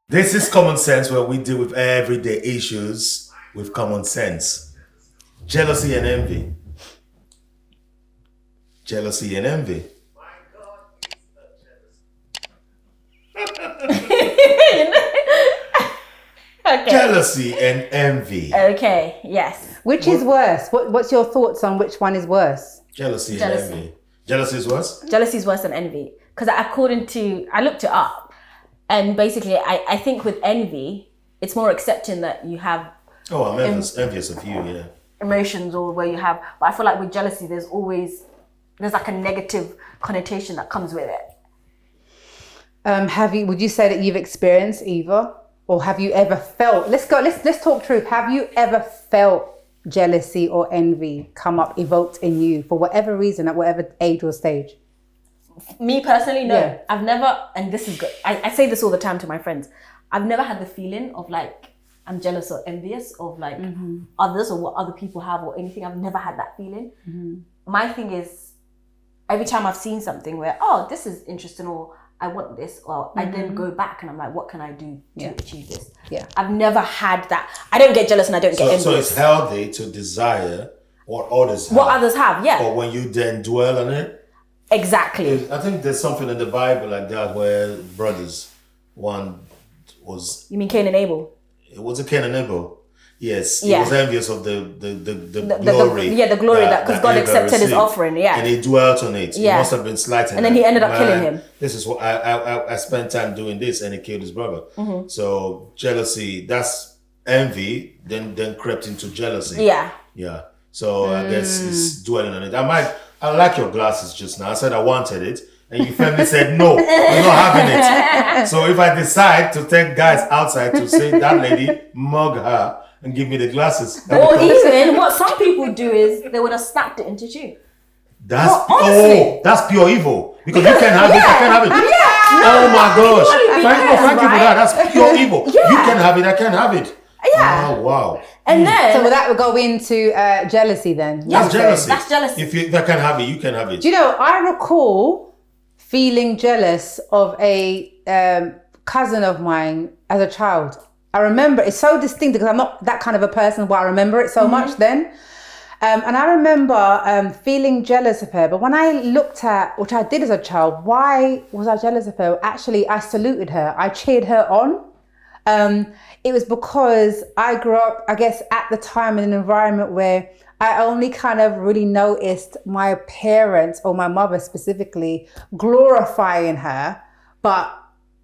This is common sense where we deal with everyday issues with common sense. Jealousy and envy. Jealousy and envy. Okay. Jealousy and envy. Okay, yes. Which is worse? What's your thoughts on which one is worse? Jealousy and Jealousy. envy. Jealousy is worse? Jealousy is worse than envy. Because I looked it up. And basically, I think with envy, it's more accepting that you have Oh, I'm envious of you, yeah. emotions or where you have, but I feel like with jealousy, there's like a negative connotation that comes with it. Would you say that you've experienced either? Or have you ever felt, let's talk truth. Have you ever felt jealousy or envy come up, evoked in you for whatever reason, at whatever age or stage? Me personally, no. Yeah. I've never, and this is good. I say this all the time to my friends. I've never had the feeling of like, I'm jealous or envious of like others or what other people have or anything. I've never had that feeling. My thing is, every time I've seen something where, oh, this is interesting or I want this, or I then go back and I'm like, what can I do to achieve this? Yeah. I've never had that. I don't get jealous and I don't get envious. So it's healthy to desire what others have. What others have, yeah. Or when you then dwell on it. Exactly. I think there's something in the Bible like that where brothers, one was... You mean Cain and Abel? It was a Cain and Abel. Yes, he Yeah. was envious of the glory. The glory that because God Abel accepted his received. offering, yeah. And he dwelt on it. Yeah. He must have been slighting And then he ended up killing him. This is what I spent time doing this, and he killed his brother. So jealousy, that's envy, then crept into jealousy. Yeah. Yeah. So I guess it's dwelling on it. I like your glasses just now. I said I wanted it. And you firmly said, no, you're not having it. So if I decide to take guys outside to say that lady, mug her and give me the glasses. Or even what some people do is they would have snapped it into two. That's pure evil. Because you can have it, I can have it. Yeah. Oh my gosh. Thank Thank you for that. That's pure evil. Yeah. You can have it, I can have it. Yeah. Oh, wow. And then So that would go into jealousy then? That's jealousy. That's jealousy. If I can have it, you can have it. Do you know, I recall feeling jealous of a cousin of mine as a child. I remember, it's so distinct because I'm not that kind of a person, but I remember it so much then. And I remember feeling jealous of her. But when I looked at, which I did as a child, why was I jealous of her? Actually, I saluted her. I cheered her on. It was because I grew up, I guess, at the time in an environment where I only kind of really noticed my parents, or my mother specifically, glorifying her, but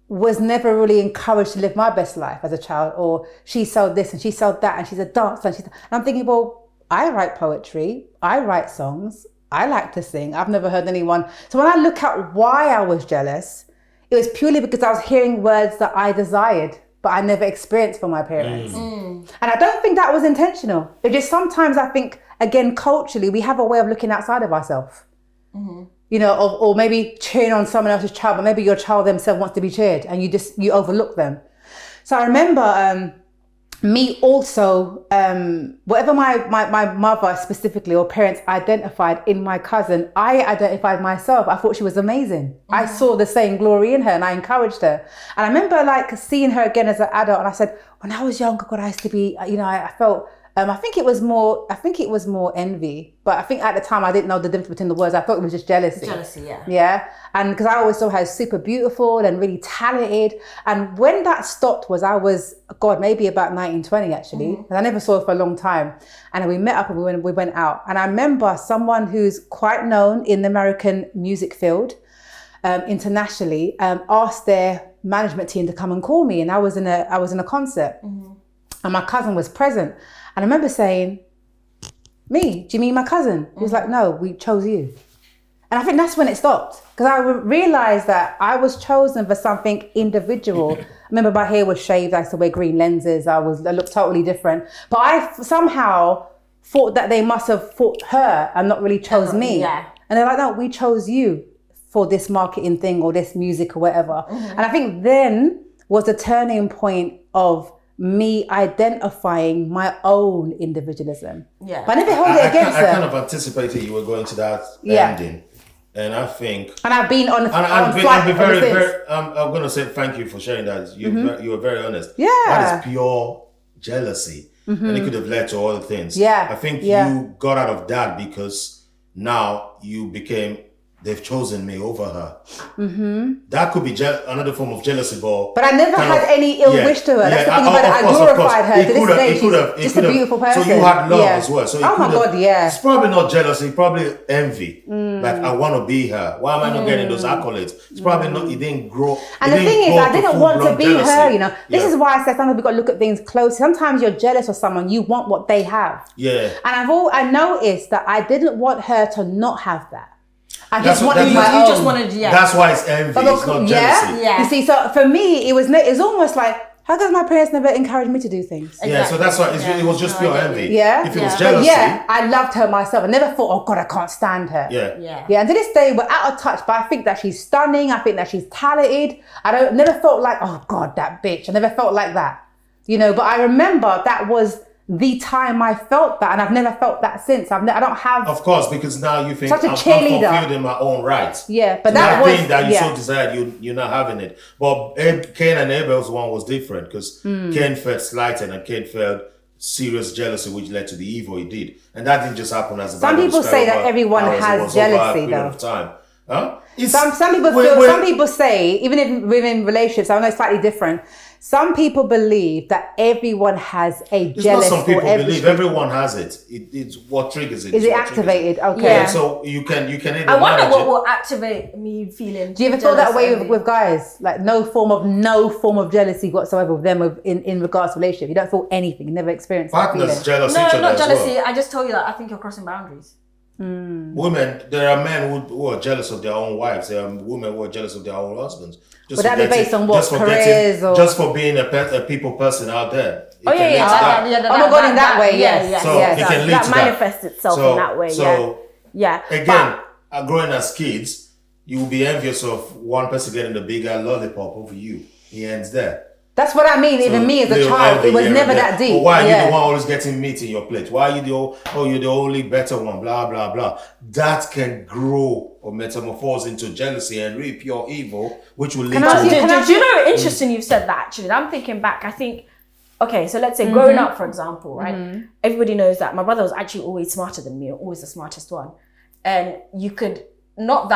was never really encouraged to live my best life as a child. Or she sold this and she sold that and she's a dancer. And I'm thinking, well, I write poetry, I write songs, I like to sing. I've never heard anyone. So when I look at why I was jealous, it was purely because I was hearing words that I desired, but I never experienced from my parents. And I don't think that was intentional. It just sometimes I think, again, culturally, we have a way of looking outside of ourselves. You know, or maybe cheering on someone else's child, but maybe your child themselves wants to be cheered and you overlook them. So I remember me also, whatever my mother specifically or parents identified in my cousin, I identified myself. I thought she was amazing. I saw the same glory in her and I encouraged her. And I remember like seeing her again as an adult and I said, when I was younger, God, I used to be, you know, I felt, I think it was more envy, but I think at the time I didn't know the difference between the words. I thought it was just jealousy. Jealousy, yeah. Yeah. And because I always saw her as super beautiful and really talented. And when that stopped was maybe about 1920 actually. And I never saw her for a long time. And we met up and we went out. And I remember someone who's quite known in the American music field, internationally, asked their management team to come and call me. And I was in a concert and my cousin was present. And I remember saying, me, do you mean my cousin? He was like, no, we chose you. And I think that's when it stopped. Because I realized that I was chosen for something individual. I remember my hair was shaved. I used to wear green lenses. I looked totally different. But I somehow thought that they must have thought her and not really chose me. Yeah. And they're like, no, we chose you for this marketing thing or this music or whatever. And I think then was the turning point of me identifying my own individualism. Yeah. But I never held it against her. I kind of anticipated you were going to that ending. And I think, And I've been on I'll be flight very, ever since. very. I'm gonna say thank you for sharing that. You were very honest. Yeah. That is pure jealousy, and it could have led to other things. Yeah. I think Yeah. you got out of that because now you became. They've chosen me over her. That could be another form of jealousy, But I never had any ill wish to her. That's the thing about it. I of glorified her. It To could this have- day, it could have- she's it just could a have- beautiful person. So you had love Yeah. as well. So it Oh could my have- God, yeah. It's probably not jealousy. Probably envy. Like I want to be her. Why am I not getting those accolades? It's probably not. It didn't grow. And it the didn't thing is, grow I didn't want to full-blown be jealousy. her, you know. This Yeah. is why I said sometimes we've got to look at things close. Sometimes you're jealous of someone, you want what they have. Yeah. And I noticed that I didn't want her to not have that. I That's just what- wanted that's- my You own. just wanted, yeah. That's why it's envy. But It's not jealousy. Yeah. You see, so for me, it's almost like, how come my parents never encouraged me to do things? Yeah, so that's why Exactly. it was just No, pure I get envy. you. Yeah. If it was Yeah. jealousy, But yeah, I loved her myself. I never thought, oh God, I can't stand her. yeah. Yeah. Yeah, and to this day, we're out of touch, but I think that she's stunning. I think that she's talented. Never felt like, oh God, that bitch. I never felt like that, you know, but I remember that was the time I felt that, and I've never felt that since. I don't have, Of course, because now you think Such a I'm cheerleader. fulfilled in my own right. Yeah, but So that was- thing that you yeah. so desired, you're not having it. But Cain and Abel's one was different because Cain felt slighted and Cain felt serious jealousy, which led to the evil he did. And that didn't just happen as a Some people say that everyone has jealousy, though. Of time. Huh? some people some people say, even if within relationships, I know it's slightly different. Some people believe that everyone has a It's jealous not some people or every believe. Everyone has it. It's what triggers it. Is It's it what triggers activated? it. Okay. Yeah. So you can either I wonder manage what it. will activate me feeling. Do you ever feel that way jealous with guys? Like no form of jealousy whatsoever with them in regards to relationship. You don't feel anything. You never experienced that Partners feeling. jealous No, each other not as jealousy. well. I just told you that I think you're crossing boundaries. Women, there are men who are jealous of their own wives. There are women who are jealous of their own husbands. Just Would that be for getting- based on what, just for careers or- just for being a people person out there? It Oh can yeah, lead yeah. to that. Oh my God, in that way, yes. yes, So yes. it can lead that to that. manifests itself in that way. Yeah. Again, growing as kids, you will be envious of one person getting the bigger lollipop over you. He ends there. That's what I mean. Even So me as a little child, envy it was here never and there. that deep. But why are you Yeah. the one always getting meat in your plate? Why are you you're the only better one? Blah blah blah. That can grow or metamorphose into jealousy and reap your evil, which will lead I ask to. you- Do you know, interesting you've said that actually. I'm thinking back, I think, okay, so let's say growing up, for example, right? Everybody knows that my brother was actually always smarter than me, always the smartest one. And you could, from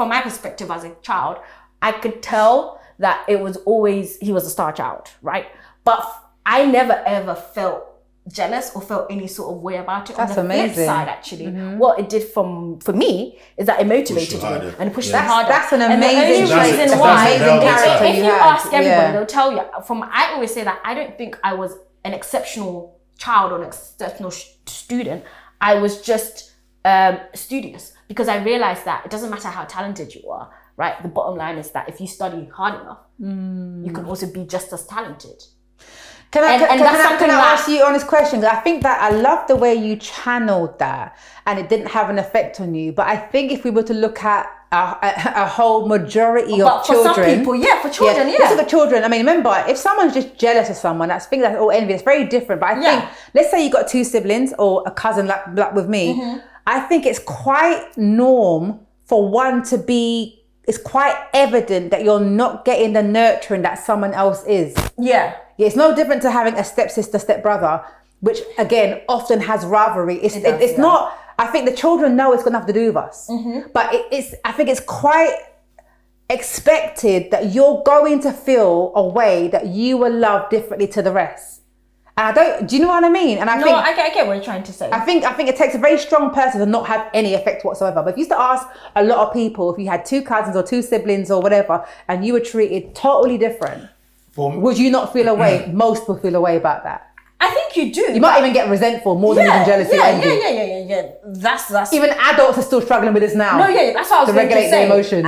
my perspective as a child, I could tell that it was always, he was a star child, right? But I never ever felt jealous or felt any sort of way about it. That's On the flip amazing. side, actually, what it did for me is that it motivated me harder. and pushed Yeah. me harder. That's an And the amazing only trait. reason That's why, a velvet character if you you had. ask everybody, Yeah. they'll tell you. I always say that I don't think I was an exceptional child or an exceptional student. I was just studious because I realized that it doesn't matter how talented you are, right? The bottom line is that if you study hard enough, you can also be just as talented. Can I something ask you on this question? 'Cause I think that I love the way you channeled that and it didn't have an effect on you. But I think if we were to look at a whole majority of But for children. some people, for children, Let's look at children. I mean, remember, if someone's just jealous of someone, that's all envy. It's very different. But I think, let's say you got 2 siblings or a cousin like with me. I think it's quite norm for one to be, it's quite evident that you're not getting the nurturing that someone else is. Yeah. Yeah, it's no different to having a stepsister, stepbrother, which again often has rivalry. It's not. I think the children know it's got nothing to do with us, but I think it's quite expected that you're going to feel a way that you were loved differently to the rest. And do you know what I mean? And I get what you're trying to say. think it takes a very strong person to not have any effect whatsoever. But if you used to ask a lot of people, if you had 2 cousins or 2 siblings or whatever, and you were treated totally different, would you not feel a way? Most will feel a way about that. I think you do. You might even get resentful more than even jealousy. Yeah. That's even adults are still struggling with this now. No, that's what I was to going regulate to say. their emotions.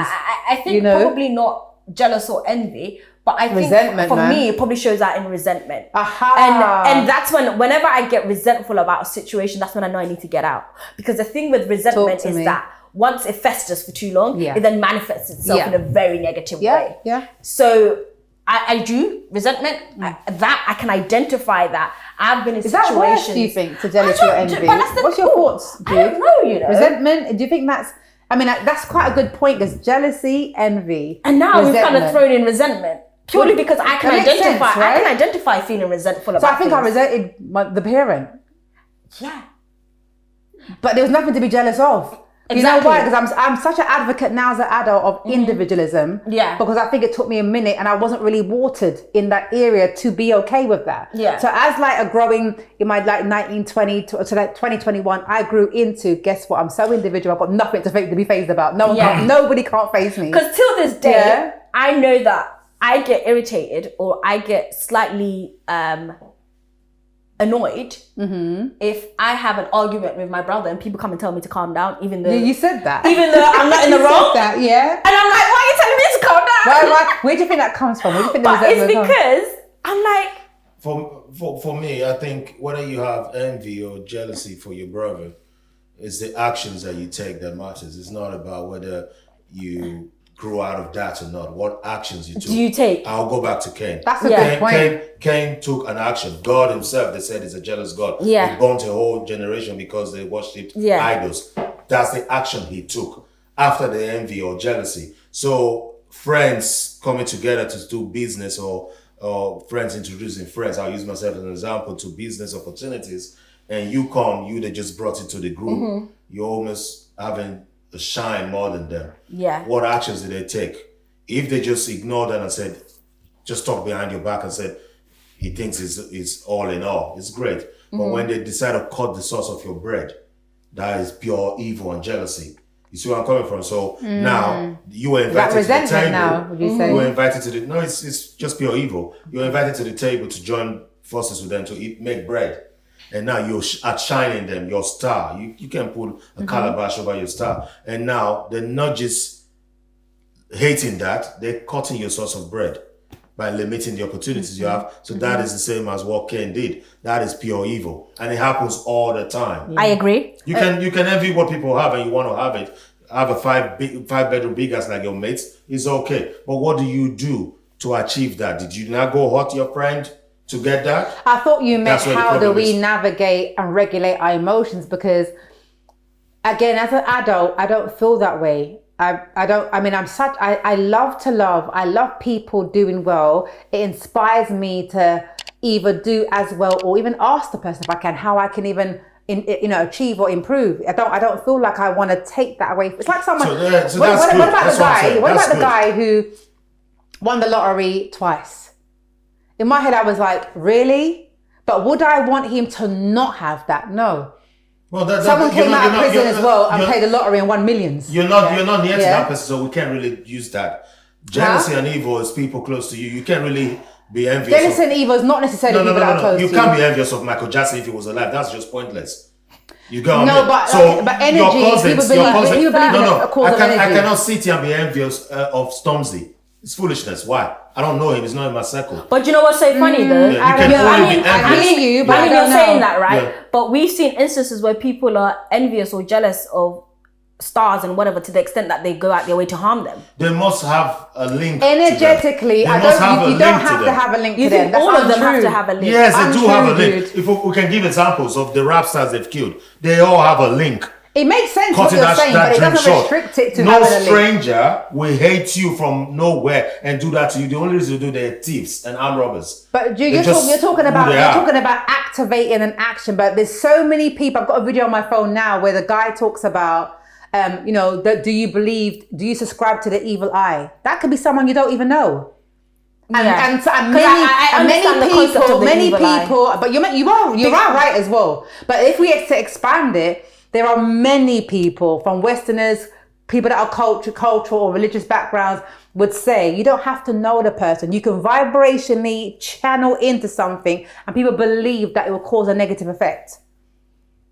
I think probably not jealous or envy, but I think resentment, for man. me it probably shows that in resentment. Aha. And that's whenever I get resentful about a situation, that's when I know I need to get out. Because the thing with resentment is that once it festers for too long, it then manifests itself in a very negative way. Yeah. So I do resentment, that I can identify that. I've been in Is situations. that worse, do you think, to jealousy or envy? But that's What's your thoughts, I don't Jude? know, you know. Resentment? Do you think that's... I mean, that's quite a good point, because jealousy, envy, And now we've kind of resentment. thrown in resentment. Purely because I can That makes identify. sense, right? I can identify feeling resentful about So I think I things. resented the parent. Yeah. But there was nothing to be jealous of. You know Exactly. why? Because I'm such an advocate now as an adult of individualism. Yeah. Because I think it took me a minute and I wasn't really watered in that area to be okay with that. Yeah. So as like a growing in my like 1920 to like 2021, I grew into, guess what? I'm so individual. I've got nothing to be phased about. No one can't, nobody can't phase me. Because till this day, Yeah. I know that I get irritated or I get slightly annoyed if I have an argument with my brother and people come and tell me to calm down, even though You said that. even though I'm not in the You wrong. said that, yeah. And I'm like, why are you telling me to calm down? Why? Where do you think that comes from? Where do you think the But it's resentment comes because I'm like, For me, I think whether you have envy or jealousy for your brother, it's the actions that you take that matters. It's not about whether you grew out of that or not. What actions you took. do you take? I'll go back to Cain. That's a Yeah. good point. Cain took an action. God himself, they said, is a jealous God. Yeah. He burnt a whole generation because they worshipped Yeah. idols. That's the action he took after the envy or jealousy. So friends coming together to do business or friends introducing friends. I'll use myself as an example to business opportunities. And they just brought it to the group. You're almost having a shine more than them. Yeah. What actions did they take? If they just ignored them and said, just talk behind your back and said, he thinks it's all in all, it's great. But when they decide to cut the source of your bread, that is pure evil and jealousy. You see where I'm coming from? So now you were invited to the resentment table. now, would you say? You were invited to the it's just pure evil. You were invited to the table to join forces with them to make bread. And now you're outshining them, your star. You can put a calabash over your star. And now they're not just hating that, they're cutting your source of bread by limiting the opportunities you have. So that is the same as what Cain did. That is pure evil. And it happens all the time. I agree. You can envy what people have and you want to have it. Have a five bedroom big house like your mates. It's okay. But what do you do to achieve that? Did you not go hurt your friend to get that? I thought you meant That's where the how do problem we is. navigate and regulate our emotions, because again, as an adult, I don't feel that way. I love to love. I love people doing well. It inspires me to either do as well or even ask the person if I can, how I can even achieve or improve. I don't feel like I want to take that away. It's like someone. So that's what good. about That's the what I'm guy? saying. What That's about the good. guy who won the lottery twice? In my head, I was like, really? But would I want him to not have that? No. Well, Someone came out of prison as well and played the lottery and won millions. You're not near to Yeah. that person, so we can't really use that. Jealousy and evil is people close to you. You can't really be envious. Jealousy and evil is not necessarily people that are close You to can't be envious of Michael Jackson if he was alive. That's just pointless. You got No, but energy, people believe in a cause of I energy. cannot sit here and be envious of Stormzy. It's foolishness. Why? I don't know him. He's not in my circle. But you know what's so funny though? Yeah, you can only be I envious. hear you, but I mean, I you're don't saying know. that, right? Yeah. But we've seen instances where people are envious or jealous of stars and whatever to the extent that they go out their way to harm them. They must have a link. Energetically, to them. They must have a you link don't to have to them. have a link You to them. think That's all of them have untrue. to have a link? Yes, they do have a Untrue, link. dude. If we can give examples of the rap stars they've killed, they all have a link. It makes sense what Cutting you're saying, but it dream doesn't short. restrict it to No having a link. stranger will hate you from nowhere and do that to you. The only reason they do, they're thieves and armed robbers. But They're you're just talking who about they are. activating an action. But there's so many people. I've got a video on my phone now where the guy talks about, do you subscribe to the evil eye? That could be someone you don't even know. And I understand the concept of the many evil eye. people. But you're right as well. But if we to expand it, there are many people from Westerners, people that are cultural or religious backgrounds would say you don't have to know the person. You can vibrationally channel into something, and people believe that it will cause a negative effect.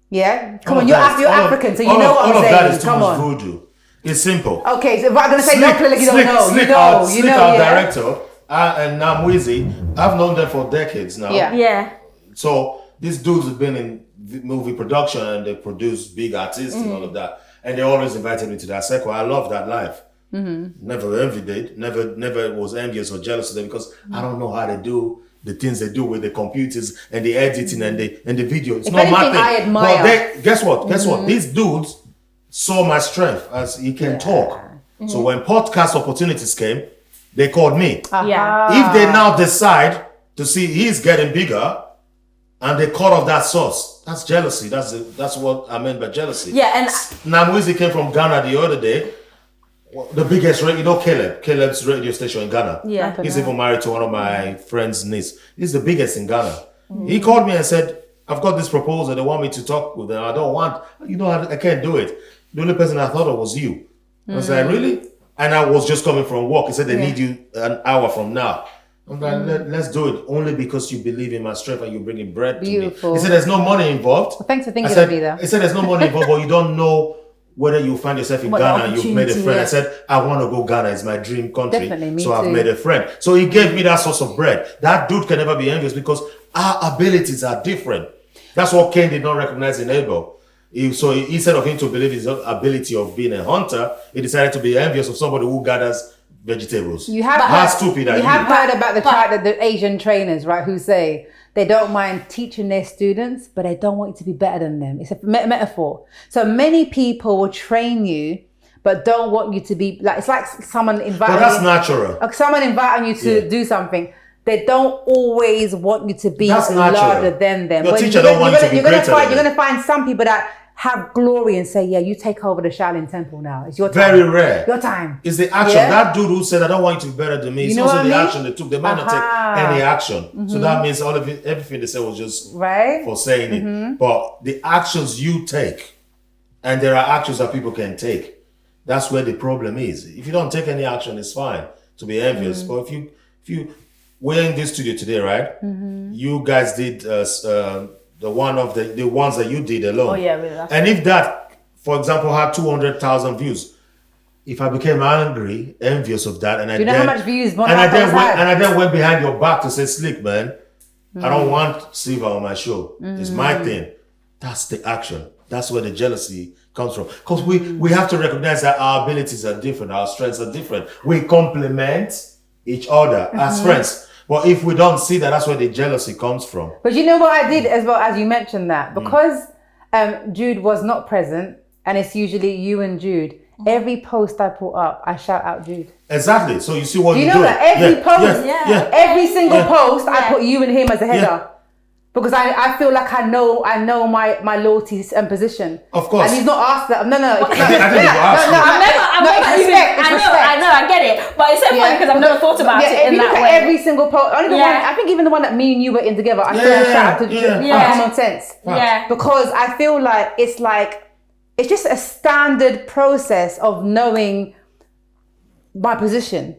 Yeah, come on, you're African, so you know what I'm saying. All of that is too Come much on. voodoo. It's simple. Okay, so if I'm gonna say no, clearly you don't know. Slick, our director and Namwizi, I've known them for decades now. Yeah. Yeah. So these dudes have been in movie production and they produce big artists and all of that. And they always invited me to that circle. I love that life. Never envied it. Never was envious or jealous of them because I don't know how they do the things they do with the computers and the editing and the video. It's If not my anything, thing. I admire. But guess what? Guess what? These dudes saw my strength as he can talk. So when podcast opportunities came, they called me. Yeah. If they now decide to see he's getting bigger and they cut off that source, that's jealousy. That's what I meant by jealousy. Yeah, and Namwizi came from Ghana the other day. The biggest radio, Caleb's radio station in Ghana. Yeah. He's even married to one of my friend's niece. He's the biggest in Ghana. He called me and said, I've got this proposal. They want me to talk with them. I can't do it. The only person I thought of was you. I was like, really? And I was just coming from work. He said, they need you an hour from now. I'm like, let's do it only because you believe in my strength and you're bringing bread to me. He said, there's no money involved. Well, thanks for thinking of me though. He said, there's no money involved, but you don't know whether you find yourself in Ghana and you've made a friend. I said, I want to go Ghana. It's my dream country. Definitely, me so I've too. made a friend. So he gave me that source of bread. That dude can never be envious because our abilities are different. That's what Cain did not recognize in Abel. So instead of him to believe his ability of being a hunter, he decided to be envious of somebody who gathers vegetables. How stupid are you? You have heard about the Asian trainers, right? Who say they don't mind teaching their students, but they don't want you to be better than them. It's a metaphor. So many people will train you, but don't want you to be like. It's like someone inviting. But that's natural. Like someone inviting you to do something. They don't always want you to be That's larger natural. than them. Your teacher don't want you to be greater than You're them. going to find some people that have glory and say, yeah, you take over the Shaolin temple now. It's your time. Very rare. Your time. It's the action. Yeah? That dude who said, I don't want you to be better than me. It's know also what the I mean? action they took. They might not take any action. So that means all of it, everything they said was just for saying it. But the actions you take, and there are actions that people can take, that's where the problem is. If you don't take any action, it's fine to be envious. But if you we're in this studio today, right? You guys did the ones that you did alone. Oh yeah, really. And if that, for example, had 200,000 views, if I became angry, envious of that, and I You know how much views one and I podcast had? then went behind your back to say, "Slick man, I don't want Silva on my show. It's my thing." That's the action. That's where the jealousy comes from. Because we have to recognize that our abilities are different, our strengths are different. We complement each other as friends. But if we don't see that, that's where the jealousy comes from. But you know what I did as well, as you mentioned that? Because Jude was not present, and it's usually you and Jude, every post I put up, I shout out Jude. Exactly. So you see what Do you you do. know that? Every post, Yeah. every single post, I put you and him as a header. Because I feel like I know my loyalty and position. Of course. And he's not asked that. No. I didn't even ask you. I get it, but it's so funny because I've never thought about it if in you look that at way. every single post, only the one, I think even the one that me and you were in together, I still shout out to Jude on Common Sense. Yeah. Because I feel like it's just a standard process of knowing my position.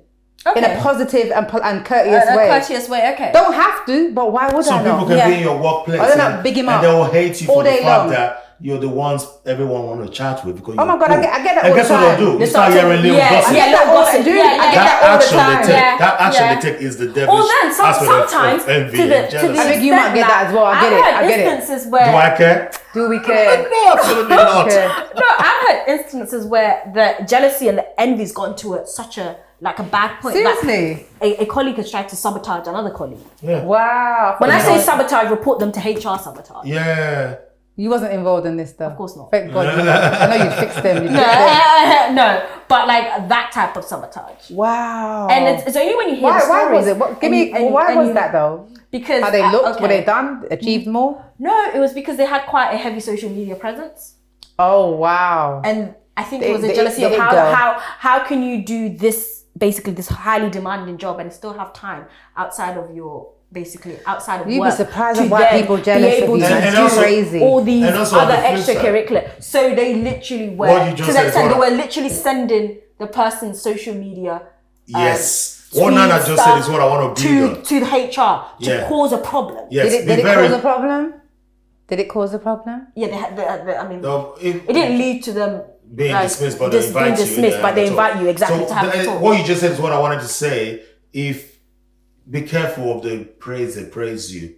In a positive and courteous way. Courteous way, okay. Don't have to, but why would Some I not? people can be in your workplace big him up and they will hate you all for the day fact long. that you're the ones everyone want to chat with. Because Oh my God, I get that and all the guess what time. they'll do? They You start start hearing little yeah, gossip. yeah, little gossip. Dude, Yeah, I get That all the action time. they take, Yeah, that action yeah. they take is the devil's Or then aspect sometimes of envy to the and jealousy. I think you might get that as well. I get it. Instances where Do I care? Do we care? No, absolutely not. no, I've had instances where the jealousy and the envy's gone to such a bad point. Seriously? Like a colleague has tried to sabotage another colleague. Yeah. Wow. When I say sabotage, report them to HR sabotage. Yeah. You wasn't involved in this stuff. Of course not. Thank God. I know you fixed them. You fixed them. No, but like that type of sabotage. Wow. And it's only when you hear the stories. Why was it? Why was that though? Because How they looked? okay. Were they done? Achieved more? No, it was because they had quite a heavy social media presence. Oh wow. And I think it was a jealousy of how can you do this, basically this highly demanding job and still have time outside of your, outside of You'd work. be surprised to at why then people be jealous of able you. to And do also- crazy. all these And also on other the flip side. extracurricular. So they literally were, What you to just the said is extent they what- were literally sending the person's social media Yes. What Nana just said is what I want to build on. to the HR to cause a problem. Yes. Did it cause a problem? Did it cause a problem? Yeah, they had. I mean, No, it didn't lead to them being dismissed, but they invite being you. dismissed, but they invite you exactly to have a talk. What you just said is what I wanted to say. Be careful of the praise they praise you.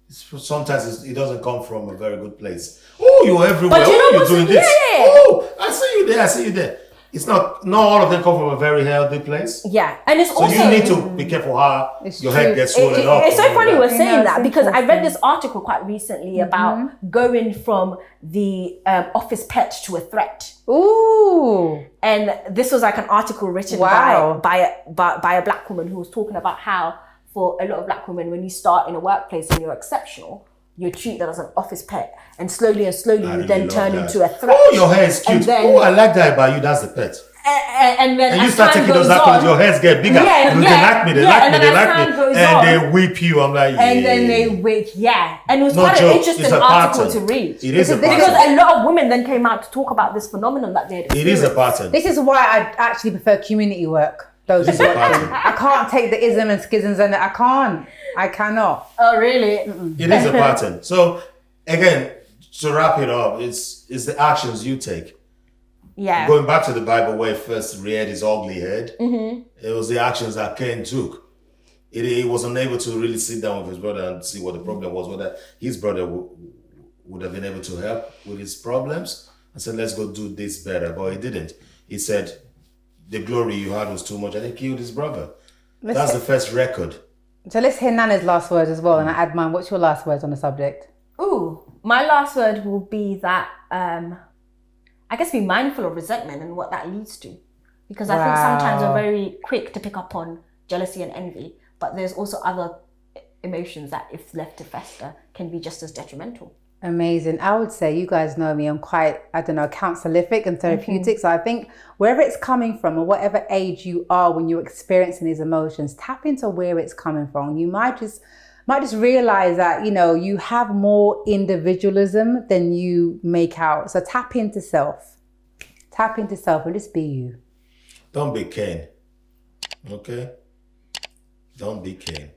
Sometimes it doesn't come from a very good place. Oh, you're everywhere. But you know you're what's- doing this. yeah. Oh, I see you there. I see you there. it's not all of them come from a very healthy place. Yeah, and it's So also you need to be careful how It's your true. head gets swollen up. it's so funny we're Yeah, saying it's that because I read interesting. this article quite recently about going from the office pet to a threat. Ooh. And this was like an article written Wow. by a black woman who was talking about how for a lot of black women, when you start in a workplace and you're exceptional, you're treated as an office pet, and slowly I you really then love turn that. into a threat. Oh, your hair is And cute. then- Oh, I like that about you. That's the pet. And then And you as start time taking those goes accolades, on, your hairs get bigger. Yeah, They yeah, like me, they yeah, like and me, then they as like time me. goes And on- they whip you. I'm like, and then yeah. they wait, yeah. And it was No quite an joke. interesting It's a article to pattern. read. It is a Because pattern. a lot of women then came out to talk about this phenomenon that they had It is a experienced. pattern. This is why I actually prefer community work. Those It's who a watching. pattern. I can't take the ism and schisms and I can't. I cannot. Oh, really? It is a pattern. So again, to wrap it up, it's the actions you take. Yeah. Going back to the Bible where he first reared his ugly head, it was the actions that Cain took. He was unable to really sit down with his brother and see what the problem was, whether his brother would have been able to help with his problems and said, let's go do this better. But he didn't. He said, the glory you had was too much, and he killed his brother. That's the first record. So let's hear Nana's last words as well and I add mine. What's your last words on the subject? Ooh, my last word will be that I guess be mindful of resentment and what that leads to. Because I think sometimes we're very quick to pick up on jealousy and envy, but there's also other emotions that, if left to fester, can be just as detrimental. Amazing. I would say, you guys know me, I'm quite, I don't know, counselific and therapeutic. So I think wherever it's coming from or whatever age you are when you're experiencing these emotions, tap into where it's coming from. You might just realize that, you know, you have more individualism than you make out. So tap into self. Tap into self and just be you. Don't be Cain. Okay? Don't be Cain.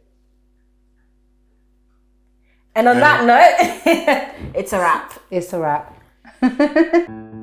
And on that note, it's a wrap. It's a wrap.